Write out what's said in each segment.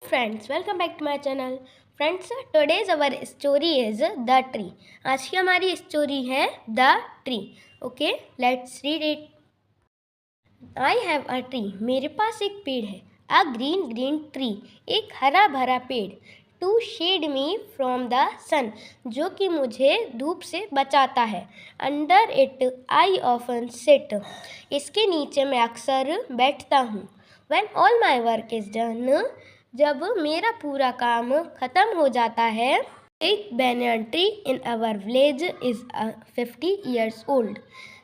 friends, welcome back to my channel. Friends, today's our story is The Tree. आज की हमारी story है The Tree. Okay, let's read it. I have a tree. मेरे पास एक पेड़ है. A green tree. एक हरा भरा पेड़. To shade me from the sun. जो कि मुझे धूप से बचाता है. Under it I often sit. इसके नीचे मैं अक्सर बैठता हूँ. When all my work is done, जब मेरा पूरा काम खत्म हो जाता है, एक banyan tree in our village is 50 years old.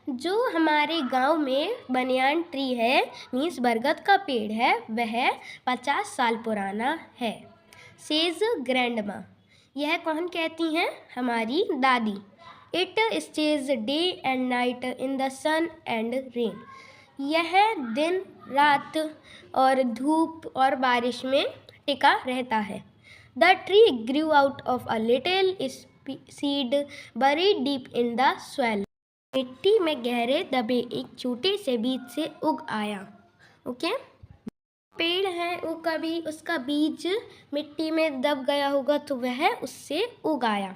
जो हमारे गांव में बनियान ट्री है मीन्स बरगद का पेड़ है, वह 50 साल पुराना है. Says grandma. यह कौन कहती हैं? हमारी दादी. It stays day and night in the sun and rain. यह दिन रात और धूप और बारिश में टिका रहता है. The tree Guru out of a little seed buried deep in the soil. मिट्टी में गहरे दबे एक छोटे से बीज से उग आया. ओके, पेड़ है वो कभी उसका बीज मिट्टी में दब गया होगा तो वह उससे उग आया.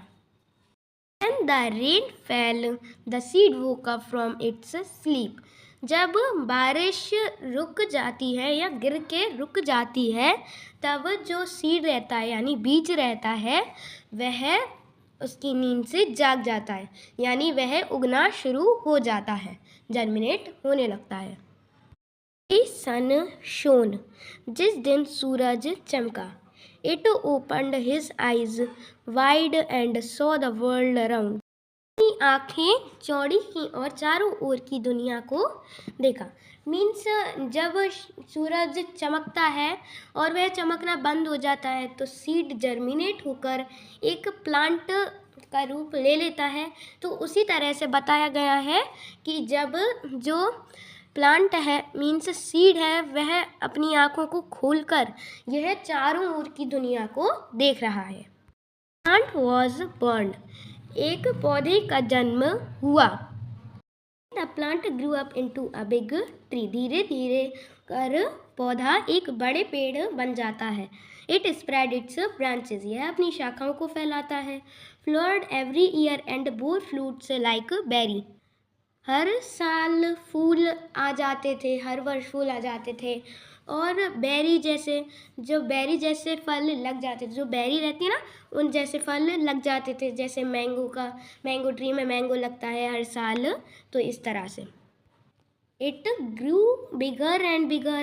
When the rain fell, the seed woke up from its sleep. जब बारिश रुक जाती है या गिर के रुक जाती है तब जो सीड रहता है यानी बीज रहता है वह उसकी नींद से जाग जाता है, यानी वह उगना शुरू हो जाता है, जर्मिनेट होने लगता है. सन शोन. जिस दिन सूरज चमका. It opened his eyes wide and saw the world around. अपनी आँखें चौड़ी की और चारों ओर की दुनिया को देखा. मीन्स जब सूरज चमकता है और वह चमकना बंद हो जाता है तो सीड जर्मिनेट होकर एक प्लांट का रूप ले लेता है. तो उसी तरह से बताया गया है कि जब जो प्लांट है मीन्स सीड है वह अपनी आँखों को खोलकर यह चारों ओर की दुनिया को देख रहा है. Plant was born. एक पौधे का जन्म हुआ. The plant grew up into a big tree. धीरे धीरे कर पौधा एक बड़े पेड़ बन जाता है. It spread its branches. यह अपनी शाखाओं को फैलाता है. Flowered every year and bore fruits like berry. हर साल फूल आ जाते थे, हर वर्ष फूल आ जाते थे और बेरी जैसे फल लग जाते थे. जो बेरी रहती है ना उन जैसे फल लग जाते थे. जैसे मैंगो ट्री में मैंगो लगता है हर साल, तो इस तरह से. It grew bigger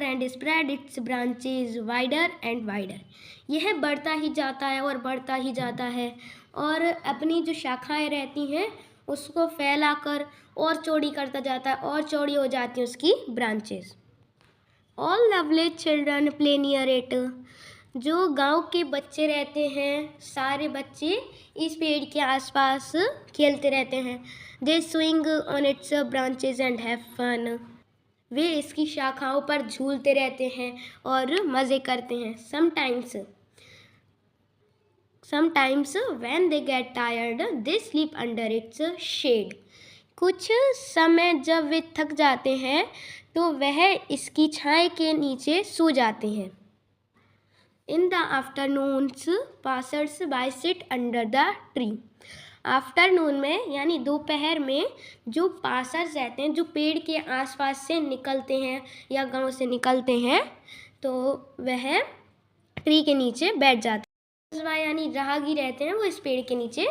and spread it's branches wider and wider. यह बढ़ता ही जाता है और बढ़ता ही जाता है और अपनी जो शाखाएं रहती हैं उसको फैलाकर और चौड़ी करता जाता है और चौड़ी हो जाती हैं उसकी branches. All the village children play near it. जो गांव के बच्चे रहते हैं सारे बच्चे इस पेड़ के आसपास खेलते रहते हैं. They swing on its branches and have fun. वे इसकी शाखाओं पर झूलते रहते हैं और मज़े करते हैं. Sometimes when they get tired, they sleep under its shade. कुछ समय जब वे थक जाते हैं तो वह इसकी छाया के नीचे सो जाते हैं. In the afternoons, passers by sit under the tree. Afternoon में यानी दोपहर में जो पासर्स रहते हैं जो पेड़ के आसपास से निकलते हैं या गांव से निकलते हैं तो वह ट्री के नीचे बैठ जाते हैं. यानी राहगीर रहते हैं वो इस पेड़ के नीचे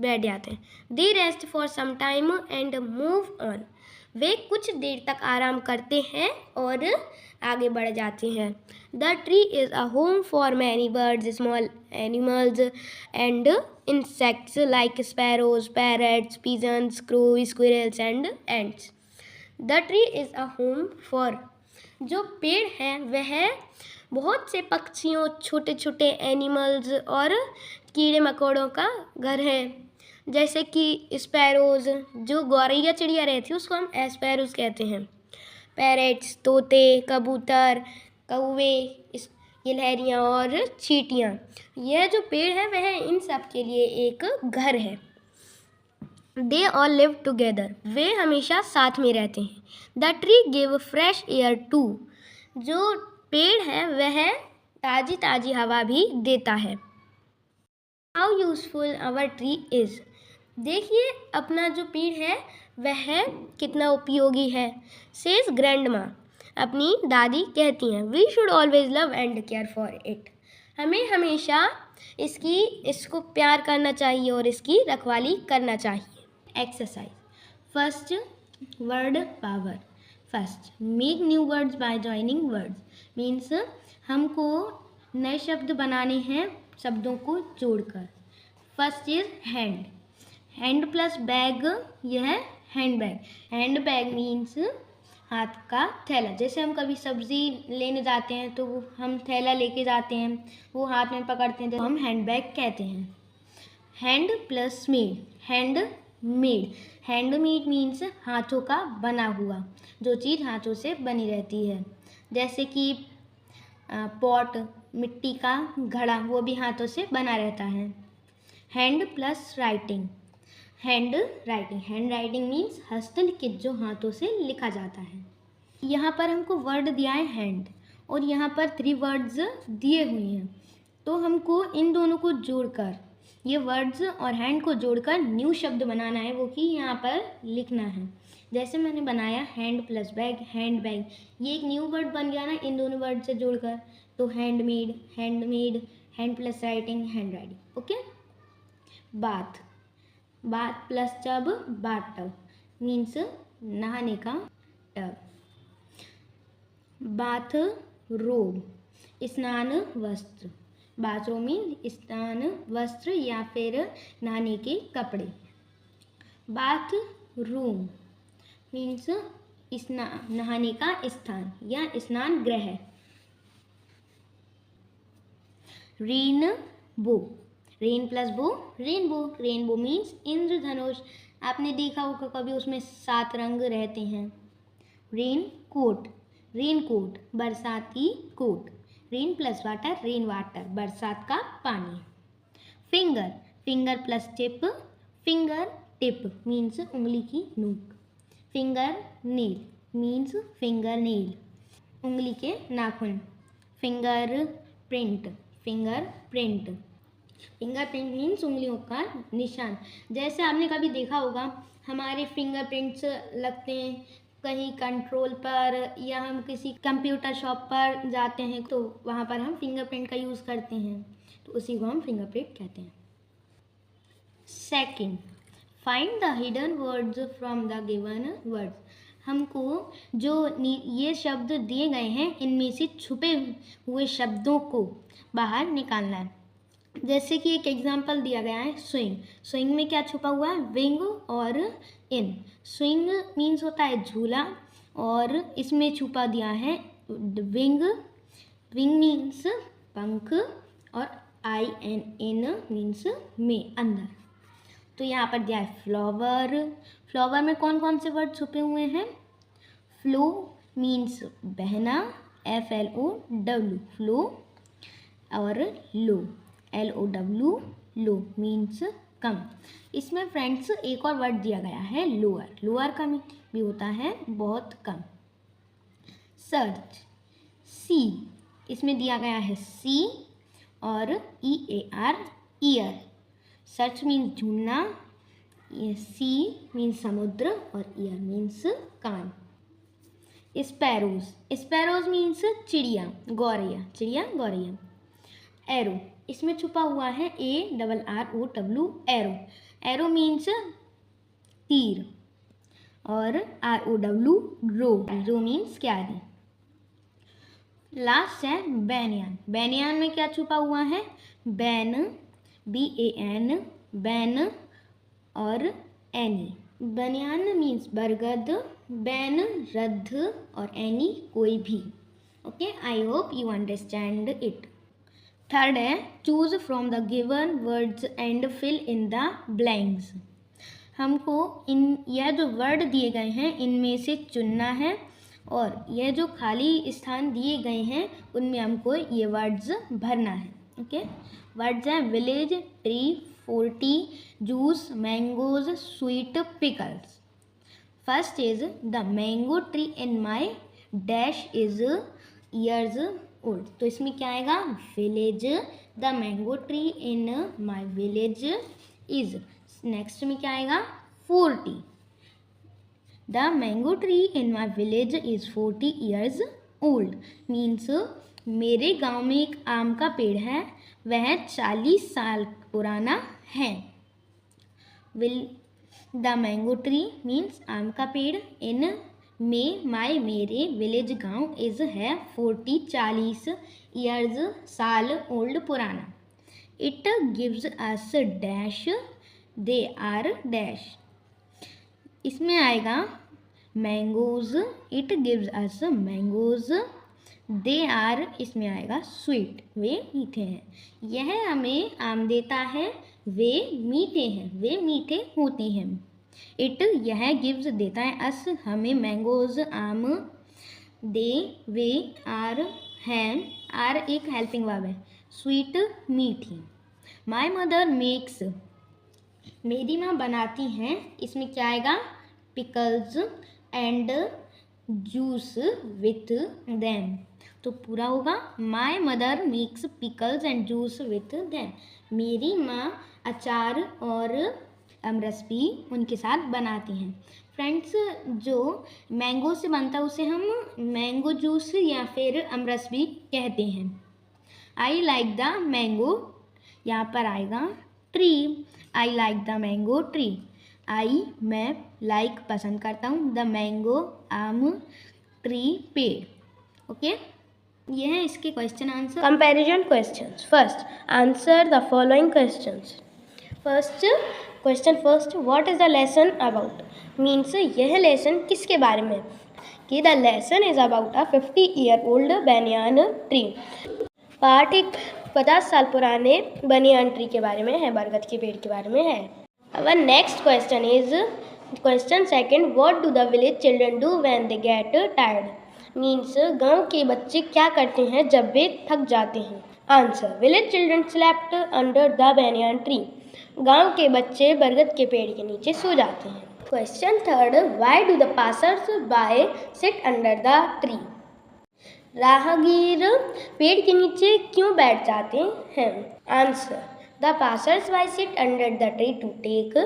बैठ जाते हैं. They rest for some time and move on. वे कुछ देर तक आराम करते हैं और आगे बढ़ जाते हैं. The tree is a home for many birds, small animals and insects like sparrows, parrots, pigeons, crow, squirrels and ants. The tree is a home for. जो पेड़ है वह बहुत से पक्षियों, छोटे छोटे एनिमल्स और कीड़े मकोड़ों का घर है. जैसे कि स्पैरोज़, जो गौरैया चिड़िया रहती है उसको हम एस्पैरोज़ कहते हैं. पैरेट्स, तोते, कबूतर, कौवे, गिलहरियाँ और चींटियाँ. यह जो पेड़ है वह इन सब के लिए एक घर है. They all live together. वे हमेशा साथ में रहते हैं. The tree give fresh air too. जो पेड़ है वह ताज़ी ताज़ी हवा भी देता है। How useful our tree is. देखिए अपना जो पेड़ है वह कितना उपयोगी है। सेज ग्रैंड माँ, अपनी दादी कहती हैं, we should always love and care for it. हमें हमेशा इसको प्यार करना चाहिए और इसकी रखवाली करना चाहिए। Exercise. First word power. First make new words by joining words, means हमको नए शब्द बनाने हैं शब्दों को जोड़कर। First is hand. Hand plus bag, यह hand bag. Hand bag means हाथ का थैला। जैसे हम कभी सब्जी लेने जाते हैं तो हम थैला लेके जाते हैं, वो हाथ में पकड़ते हैं, तो हम हैंड बैग कहते हैं। Hand plus made, hand made. Hand made means हाथों का बना हुआ, जो चीज़ हाथों से बनी रहती है। जैसे कि पॉट, मिट्टी का घड़ा, वो भी हाथों से बना रहता है। Hand plus writing, hand writing. Hand writing means हस्तलिखित, जो हाथों से लिखा जाता है। यहाँ पर हमको वर्ड दिया है हैंड, और यहाँ पर 3 वर्ड्स दिए हुए हैं, तो हमको इन दोनों को जोड़कर, ये वर्ड्स और हैंड को जोड़कर न्यू शब्द बनाना है, वो कि यहाँ पर लिखना है। जैसे मैंने बनाया hand plus bag, hand bag, ये एक न्यू वर्ड बन गया ना इन दोनों वर्ड से जोड़कर। तो hand made, hand plus writing, hand writing. Okay. Bath, bath plus tub, bath tub means नहाने का टब। बाथ रोब, स्नान वस्त्र। बाथरूम मीन्स स्नान वस्त्र या फिर नहाने के कपड़े। बाथ रूम मीन्स नहाने का स्थान या स्नान गृह। Rainbow, rain plus bow, rainbow. Rainbow means इंद्रधनुष। आपने देखा होगा कभी, उसमें 7 रंग रहते हैं। रेन कोट, रेन कोट बरसाती कोट। Rain plus water, rain water बरसात का पानी। Finger, finger plus tip, finger tip means उंगली की नोक। Finger nail means finger nail, उंगली के नाखून। Finger print, finger print, finger print means उंगलियों का निशान। जैसे आपने कभी देखा होगा हमारे फिंगर प्रिंट्स लगते हैं कहीं कंट्रोल पर, या हम किसी कंप्यूटर शॉप पर जाते हैं तो वहाँ पर हम फिंगरप्रिंट का यूज़ करते हैं, तो उसी को हम फिंगरप्रिंट कहते हैं। Second, find the hidden words from the given words. हमको जो ये शब्द दिए गए हैं इनमें से छुपे हुए शब्दों को बाहर निकालना है। जैसे कि एक एग्जाम्पल दिया गया है स्विंग। स्विंग में क्या छुपा हुआ है? विंग और इन। स्विंग मीन्स होता है झूला, और इसमें छुपा दिया है विंग। विंग मीन्स पंख, और IN मीन्स में, अंदर। तो यहाँ पर दिया है फ्लावर। फ्लावर में कौन कौन से वर्ड छुपे हुए हैं? फ्लो मीन्स बहना, FLOW फ्लो, और लो LOW लो मीन्स कम। इसमें फ्रेंड्स एक और वर्ड दिया गया है लोअर। लोअर का मीन भी होता है बहुत कम। सर्च, सी, इसमें दिया गया है C और EAR ईयर। सर्च मीन्स ढूंढना, सी मीन्स समुद्र, और ईयर मीन्स कान। स्पैरोज, स्पैरोज मीन्स चिड़िया, गौरैया, चिड़िया गौरैया। एरो, इसमें छुपा हुआ है ARROW एरो। एरो मीन्स तीर, और ROW रो, रो मीन्स क्यारी। लास्ट है बैनियान। बैनियान में क्या छुपा हुआ है? बैन, BAN, बैन, और एनी। बनियान मीन्स बरगद, बैन रद्द, और एनी कोई भी। Okay, I hope you understand it. Third है choose from the given words and fill in the blanks. हमको यह जो वर्ड दिए गए हैं इनमें से चुनना है, और यह जो खाली स्थान दिए गए हैं उनमें हमको ये वर्ड्स भरना है। ओके, वर्ड्स हैं village, tree, 40, juice, mangoes, sweet, pickles. First is the mango tree in my dash is years old. तो इसमें क्या आएगा, village, the mango tree in my village is. Next में क्या आएगा, 40, the mango tree in my village is 40 years old. Means मेरे गांव में एक आम का पेड़ है, वह 40 साल पुराना है। Will the mango tree means आम का पेड़, इन में माई मेरे विलेज गांव इज है 40 ईयर्स साल ओल्ड पुराना। It gives us dash, they are dash. इसमें आएगा mangoes, it gives us mangoes, they are, इसमें आएगा स्वीट, वे मीठे हैं। यह हमें आम देता है, वे मीठे हैं, वे मीठे होते हैं। इट, यह गिव्स देता है, अस हमें, मैंगोज आम, दे वे, आर हैं, आर एक हेल्पिंग वर्ब है, स्वीट मीठी। माई मदर मेक्स, मेरी माँ बनाती हैं, इसमें क्या आएगा, pickles and juice with them. तो पूरा होगा, my mother makes pickles and juice with them. मेरी माँ अचार और अमरस भी उनके साथ बनाती हैं। फ्रेंड्स, जो मैंगो से बनता है उसे हम मैंगो जूस या फिर अमरस भी कहते हैं। आई लाइक द मैंगो, यहाँ पर आएगा tree, I like the mango tree. I, मैं, लाइक पसंद करता हूँ, द मैंगो आम, ट्री पेड़। ओके, ये है इसके question answer. Comparison questions. First, answer the following questions. First question, first, what is the lesson about. Means यह लेसन किसके बारे में, कि the lesson is about a 50-year-old banyan tree. पाठ एक 50 साल पुराने बनियान ट्री के बारे में है, बरगद के पेड़ के बारे में है। Our next question is question second, what do the village children do when they get tired. Means गांव के बच्चे क्या करते हैं जब वे थक जाते हैं। Answer, village children slept under the banyan tree. गांव के बच्चे बरगद के पेड़ के नीचे सो जाते हैं। Question third, why do the passers by sit under the tree. राहगीर पेड़ के नीचे क्यों बैठ जाते हैं। Answer, the passers by sit under the tree to take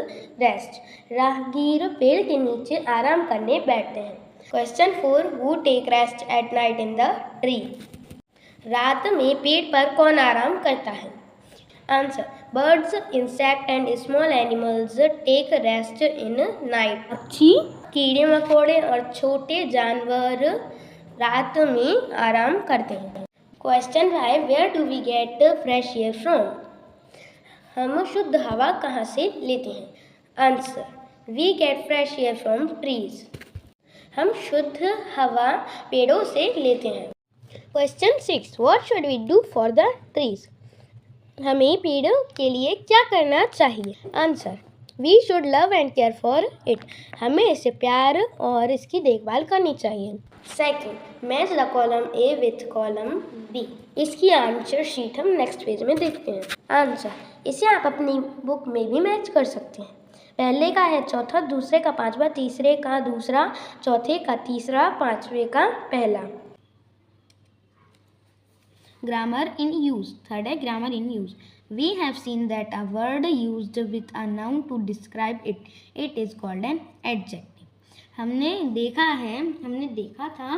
rest. राहगीर पेड़ के नीचे आराम करने बैठते हैं। Question 4, who take rest at night in the tree. रात में पेड़ पर कौन आराम करता है। Answer, birds, insect and small animals take rest in night. पक्षी, कीड़े मकोड़े और छोटे जानवर रात में आराम करते हैं। Question 5, where do we get fresh air from. हम शुद्ध हवा कहाँ से लेते हैं। Answer, we get fresh air from trees. हम शुद्ध हवा पेड़ों से लेते हैं। Question 6, what should we do for the trees. हमें पेड़ों के लिए क्या करना चाहिए। Answer, we should love and care for it. हमें इसे प्यार और इसकी देखभाल करनी चाहिए। Second, match the column A with column B. इसकी आंसर शीट हम नेक्स्ट पेज में देखते हैं। आंसर, इसे आप अपनी बुक में भी मैच कर सकते हैं। पहले का है चौथा, दूसरे का पांचवा, तीसरे का दूसरा, चौथे का तीसरा, पांचवे का पहला। Grammar in use. थर्ड है grammar in use. We have seen that a word used with a noun to describe it. It is called an adjective. हमने देखा था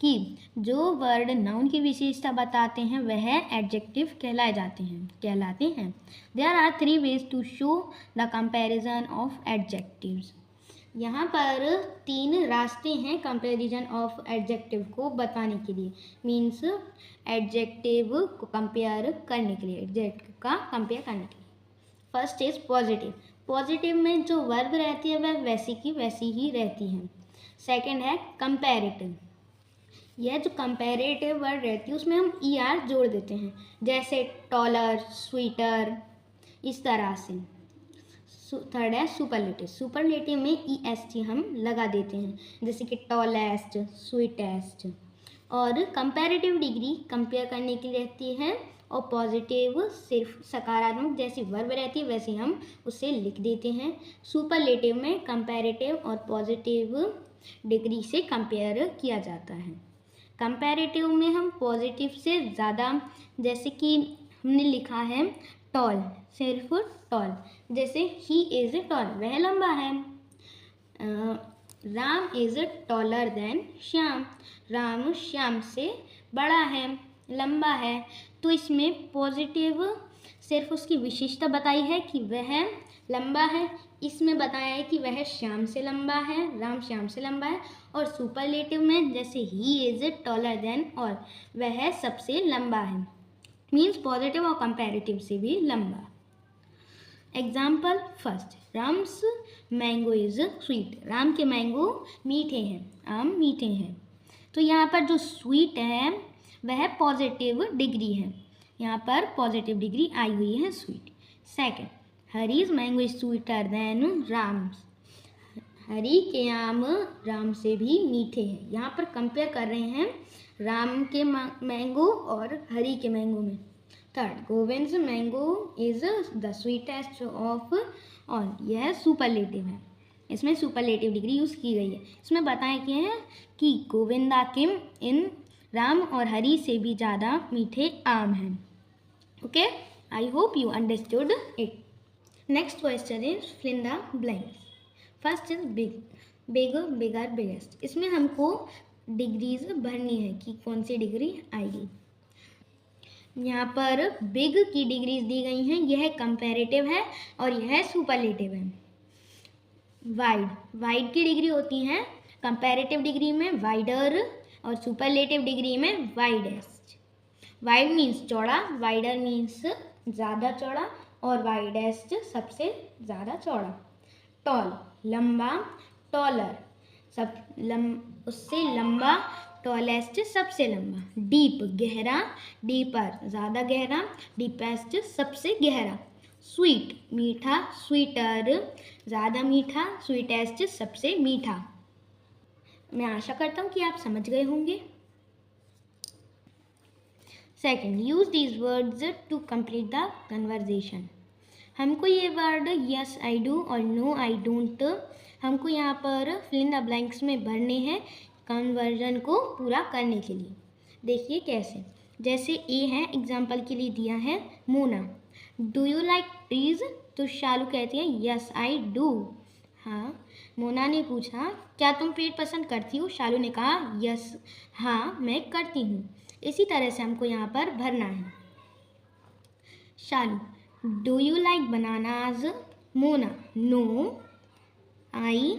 कि जो वर्ड नाउन की विशेषता बताते हैं वह एडजेक्टिव कहलाते हैं। There are 3 ways to show the comparison of adjectives. यहाँ पर 3 रास्ते हैं कंपैरिजन ऑफ एडजेक्टिव को बताने के लिए। मीन्स एडजेक्टिव को कंपेयर करने के लिए, एडजेक्टिव का कंपेयर करने के लिए। First is positive. पॉजिटिव में जो वर्ब रहती है वह वैसी की वैसी ही रहती है। सेकंड है कंपैरेटिव। यह जो कंपैरेटिव वर्ड रहती है उसमें हम ER जोड़ देते हैं, जैसे टॉलर, स्वीटर, इस तरह से। थर्ड है सुपरलेटिव। सुपरलेटिव में EST हम लगा देते हैं, जैसे कि टॉलेस्ट, स्वीटेस्ट। और कंपैरेटिव डिग्री कंपेयर करने की रहती है, और पॉजिटिव सिर्फ सकारात्मक जैसी वर्ब रहती है वैसे हम उसे लिख देते हैं। सुपरलेटिव में कंपैरेटिव और पॉजिटिव डिग्री से कंपेयर किया जाता है। कंपैरेटिव में हम पॉजिटिव से ज़्यादा, जैसे कि हमने लिखा है टॉल, सिर्फ टॉल, जैसे ही इज़ टॉल, वह लंबा है। Ram is taller than Shyam, Ram Shyam से बड़ा है, लंबा है। तो इसमें पॉजिटिव सिर्फ उसकी विशेषता बताई है कि वह लंबा है, इसमें बताया है कि वह श्याम से लंबा है, राम श्याम से लंबा है। और सुपरलेटिव में जैसे ही इज़ टॉलर देन, और वह सबसे लंबा है, मीन्स पॉजिटिव और कंपैरेटिव से भी लंबा। Example first, Ram's mango is sweet, Ram के मैंगो मीठे हैं, आम मीठे हैं। तो यहाँ पर जो स्वीट है वह पॉजिटिव डिग्री है, यहाँ पर पॉजिटिव डिग्री आई हुई है sweet. Second, Hari's mango is sweeter than Ram's, Hari के आम राम से भी मीठे हैं। यहाँ पर कंपेयर कर रहे हैं राम के मैंगो और हरी के मैंगो में। Third, Govind's mango is the sweetest of all, यह सुपरलेटिव है, इसमें सुपरलेटिव डिग्री यूज़ की गई है। इसमें बताया गया है कि गोविंदा के इन राम और हरी से भी ज़्यादा मीठे आम हैं। Okay, I hope you understood it. Next question is fill in the blanks. First is big, big, bigger, biggest. इसमें हमको डिग्रीज भरनी है कि कौन सी डिग्री आएगी। यहाँ पर बिग की डिग्रीज दी गई हैं, यह कंपैरेटिव है और यह सुपरलेटिव है। वाइड, वाइड की डिग्री होती है कंपैरेटिव डिग्री में वाइडर और सुपरलेटिव डिग्री में वाइडेस्ट। वाइड मीन्स चौड़ा, वाइडर मीन्स ज़्यादा चौड़ा, और वाइडेस्ट सबसे ज़्यादा चौड़ा। टॉल, लंबा, टॉलर उससे लंबा, टॉलेस्ट सबसे लंबा। डीप, गहरा, डीपर ज़्यादा गहरा, डीपेस्ट सबसे गहरा। स्वीट, मीठा, स्वीटर ज़्यादा मीठा, स्वीटेस्ट सबसे मीठा। मैं आशा करता हूँ कि आप समझ गए होंगे। Second, use these words to complete the conversation. हमको ये वर्ड यस आई डू और नो आई डोंट हमको यहाँ पर फिल इन द ब्लैंक्स में भरने हैं कन्वर्जन को पूरा करने के लिए। देखिए कैसे, जैसे ए है, एग्जाम्पल के लिए दिया है Mona, do you like trees, तो शालू कहती है यस आई डू। हाँ, मोना ने पूछा क्या तुम पेड़ पसंद करती हो, शालू ने कहा यस, हाँ मैं करती हूँ। इसी तरह से हमको यहाँ पर भरना है। Shalu, do you like bananas, Mona, no I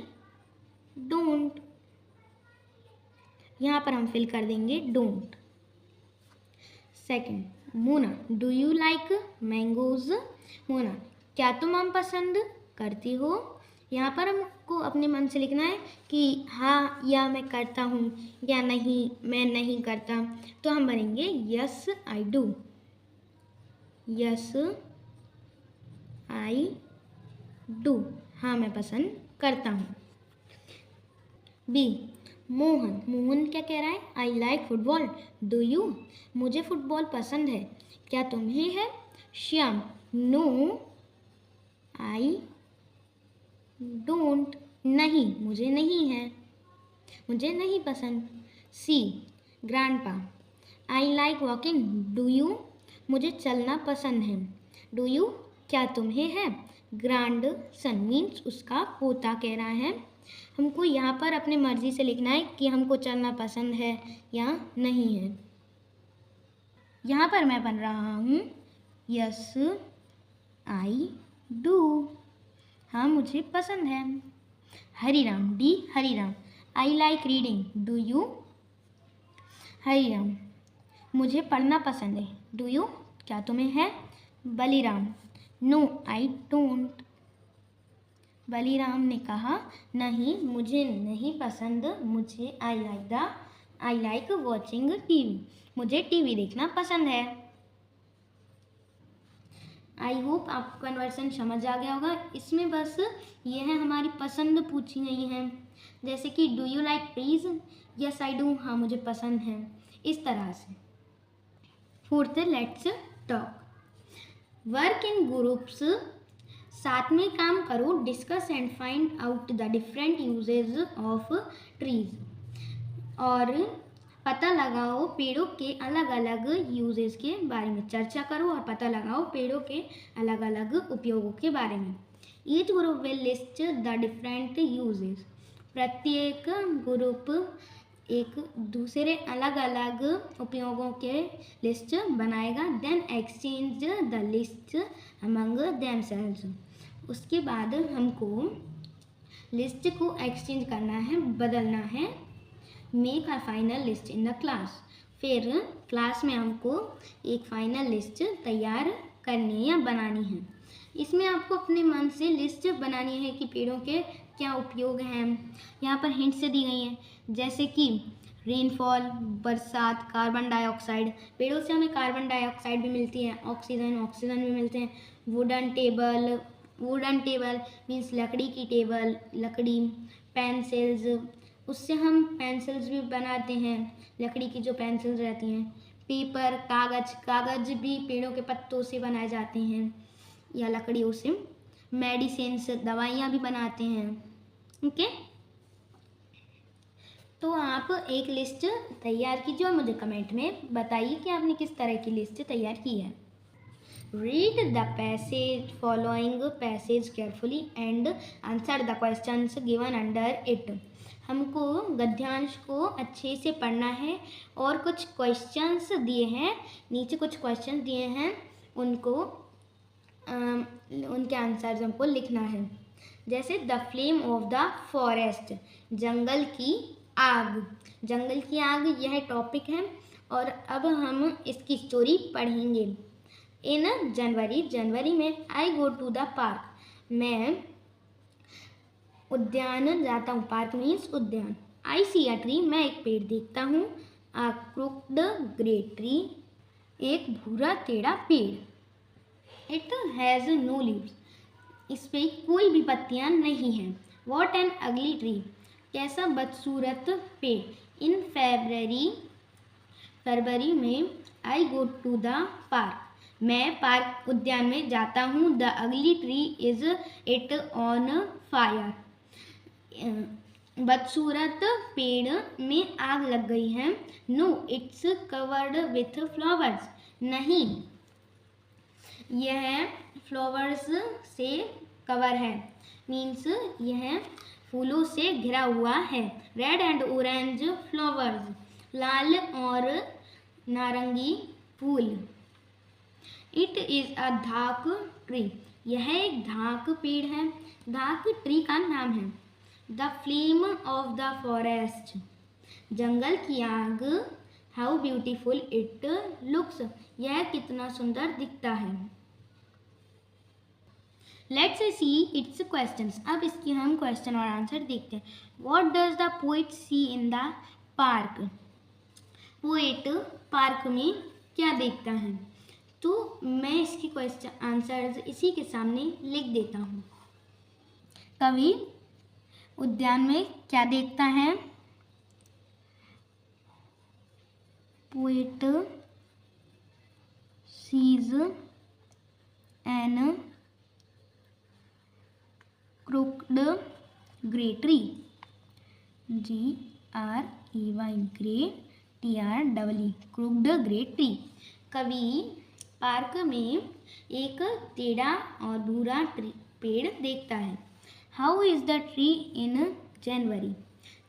don't. यहाँ पर हम फिल कर देंगे don't. Second, Mona, do you like mangoes, Mona, क्या तुम आम पसंद करती हो। यहाँ पर हमको अपने मन से लिखना है कि हाँ या मैं करता हूँ या नहीं मैं नहीं करता। तो हम भरेंगे yes I do, yes I do, हाँ मैं पसंद करता हूँ। बी, मोहन, मोहन क्या कह रहा है, I like football, do you, मुझे फुटबॉल पसंद है, क्या तुम्हें है। श्याम, नो आई डोंट, नहीं मुझे नहीं है, मुझे नहीं पसंद। C, grandpa, I like walking, do you, मुझे चलना पसंद है, डू यू, क्या तुम्हें है। ग्रैंड सन मीन्स उसका पोता कह रहा है। हमको यहाँ पर अपने मर्जी से लिखना है कि हमको चलना पसंद है या नहीं है। यहाँ पर मैं बन रहा हूँ यस आई डू, हाँ मुझे पसंद है। हरीराम, डी Hariram, I like reading, do you. Hariram, मुझे पढ़ना पसंद है, डू यू, क्या तुम्हें है। Baliram, no I don't, Baliram ने कहा नहीं मुझे नहीं पसंद, मुझे आई लाइक वॉचिंग टीवी, मुझे टीवी देखना पसंद है। आई होप आपको कन्वर्सन समझ आ गया होगा। इसमें बस ये है हमारी पसंद पूछी गई है, जैसे कि do you like trees, yes I do, हाँ मुझे पसंद है, इस तरह से। Fourth, let's talk. Work in groups, साथ में काम करो, discuss and find out the different uses of trees, और पता लगाओ पेड़ों के अलग अलग यूजेस के बारे में। चर्चा करो और पता लगाओ पेड़ों के अलग अलग उपयोगों के बारे में। Each group will list the different uses. प्रत्येक ग्रुप एक दूसरे अलग अलग उपयोगों के लिस्ट बनाएगा। Then exchange the list among themselves. उसके बाद हमको लिस्ट को एक्सचेंज करना है, बदलना है। Make a final list in the class. फिर क्लास में हमको एक फाइनल लिस्ट तैयार करनी या बनानी है। इसमें आपको अपने मन से लिस्ट बनानी है कि पेड़ों के क्या उपयोग हैं। यहाँ पर हिंट्स दी गई हैं, जैसे कि रेनफॉल, बरसात, कार्बन डाइऑक्साइड। पेड़ों से हमें कार्बन डाइऑक्साइड भी मिलती है, ऑक्सीजन भी मिलते हैं। वुडन टेबल मीन्स लकड़ी की टेबल, लकड़ी। पेंसिल्स, उससे हम पेंसिल्स भी बनाते हैं, लकड़ी की जो पेंसिल्स रहती हैं। पेपर, कागज भी पेड़ों के पत्तों से बनाए जाते हैं या लकड़ियों से। मेडिसिन्स, दवाइयाँ भी बनाते हैं। ओके, तो आप एक लिस्ट तैयार कीजिए और मुझे कमेंट में बताइए कि आपने किस तरह की लिस्ट तैयार की है। Read the passage, following passage carefully and answer the questions given under it. हमको गद्यांश को अच्छे से पढ़ना है और कुछ क्वेश्चंस दिए हैं, नीचे कुछ क्वेश्चंस दिए हैं, उनको उनके आंसर्स हमको लिखना है। जैसे the flame of the forest, जंगल की आग। जंगल की आग यह टॉपिक है और अब हम इसकी स्टोरी पढ़ेंगे। इन जनवरी में I go to the park, मैं उद्यान जाता हूँ। पार्क मीन्स उद्यान। आई सी अ ट्री, मैं एक पेड़ देखता हूँ। अ क्रुक्ड ग्रे ट्री, एक भूरा टेढ़ा पेड़। इट हैज़ नो लीव्स, इस पे कोई भी पत्तियाँ नहीं हैं। वॉट एन अगली ट्री, कैसा बदसूरत पेड़। इन फरवरी में I go to the park, मैं पार्क उद्यान में जाता हूँ। The ugly tree is it on fire, बदसूरत पेड़ में आग लग गई है। No it's covered with flowers, नहीं यह फ्लावर्स से कवर है, मीन्स यह फूलों से घिरा हुआ है। रेड एंड ऑरेंज फ्लावर्स, लाल और नारंगी फूल। इट इज अ धाक ट्री, यह एक धाक पेड़ है। धाक ट्री का नाम है। The flame of the forest, जंगल की आग। हाउ ब्यूटीफुल इट लुक्स, यह कितना सुंदर दिखता है। लेट्स सी इट्स क्वेश्चंस, अब इसके हम क्वेश्चन और आंसर देखते हैं। What does the poet see in the park, poet park में क्या देखता है। तो मैं इसके क्वेश्चन आंसर्स इसी के सामने लिख देता हूँ। कवि उद्यान में क्या देखता है। Poet sees an crooked grey tree, GREY, grey TREE, crooked grey tree. कवि पार्क में एक टेढ़ा और भूरा पेड़ देखता है। How is the tree in January,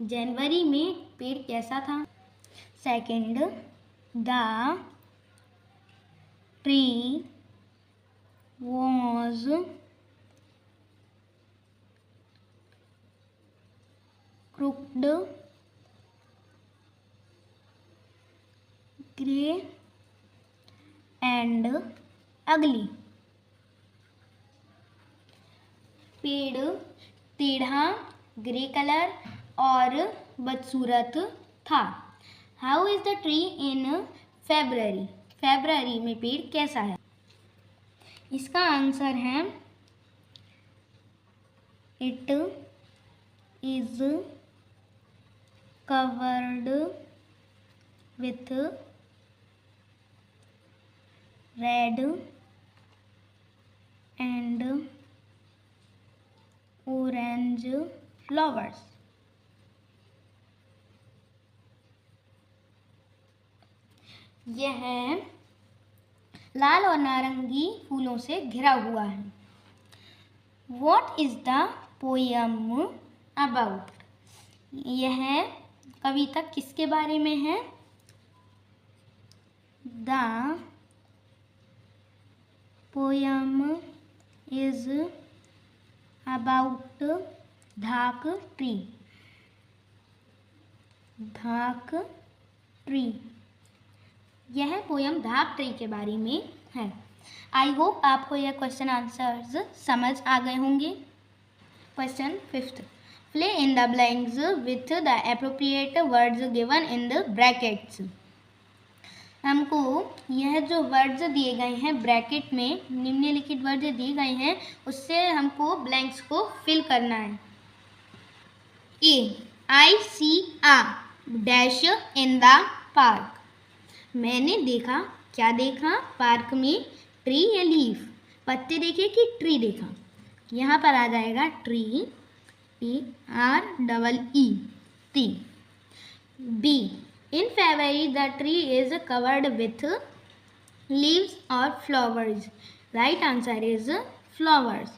जनवरी में पेड़ कैसा था। Second, the tree was crooked grey and ugly, पेड़ टेढ़ा, ग्रे कलर और बदसूरत था। How is the tree in February, February में पेड़ कैसा है। इसका आंसर है it is covered with red and orange flowers. यह लाल और नारंगी फूलों से घिरा हुआ है। What is the poem about? यह कविता किसके बारे में है? The poem is about धाक ट्री। धाक ट्री, यह पोयम धाक ट्री के बारे में है। आई होप आपको यह क्वेश्चन आंसर्स समझ आ गए होंगे। Question 5th, fill in the blanks with the appropriate words given in the brackets. हमको यह जो वर्ड्स दिए गए हैं ब्रैकेट में, निम्नलिखित वर्ड्स दिए गए हैं, उससे हमको ब्लैंक्स को फिल करना है। ए, आई सी आ डैश इन द पार्क। मैंने देखा, क्या देखा? पार्क में ट्री या लीफ, पत्ते देखे कि ट्री देखा? यहाँ पर आ जाएगा tree, TREE, tree. B, in February the tree is covered with leaves or flowers. Right answer is flowers.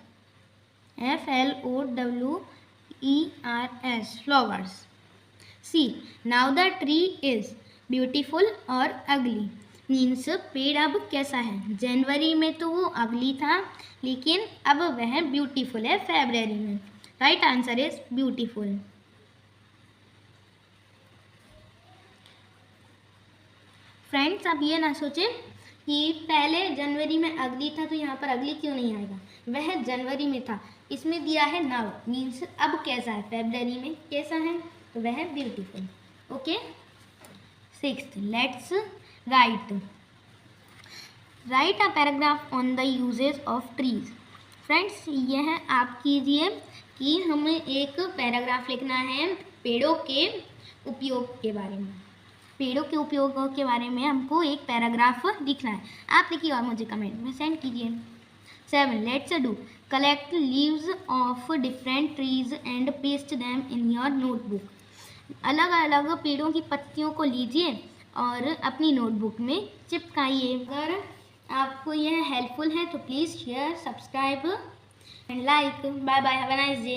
FLOWERS, flowers. C, now the tree is beautiful or ugly. Means पेड़ अब कैसा है? जनवरी में तो वो अगली था, लेकिन अब वह ब्यूटीफुल है फरवरी में। Right answer is beautiful. Friends, आप ये ना सोचें कि पहले जनवरी में अगली था तो यहाँ पर अगली क्यों नहीं आएगा, वह जनवरी में था। इसमें दिया है नाउ, मीन्स अब कैसा है, फरवरी में कैसा है, तो वह beautiful. Okay. 6th, let's write a paragraph on the uses of trees. Friends, यह आप कीजिए कि हमें एक पैराग्राफ लिखना है पेड़ों के उपयोग के बारे में। पेड़ों के उपयोग के बारे में हमको एक पैराग्राफ लिखना है। आप लिखिए और मुझे कमेंट में सेंड कीजिए। 7, let's do collect leaves of different trees and paste them in your notebook. अलग अलग पेड़ों की पत्तियों को लीजिए और अपनी नोटबुक में चिपकाइए। अगर आपको यह हेल्पफुल है तो please share, subscribe and like. Bye bye, have a nice day.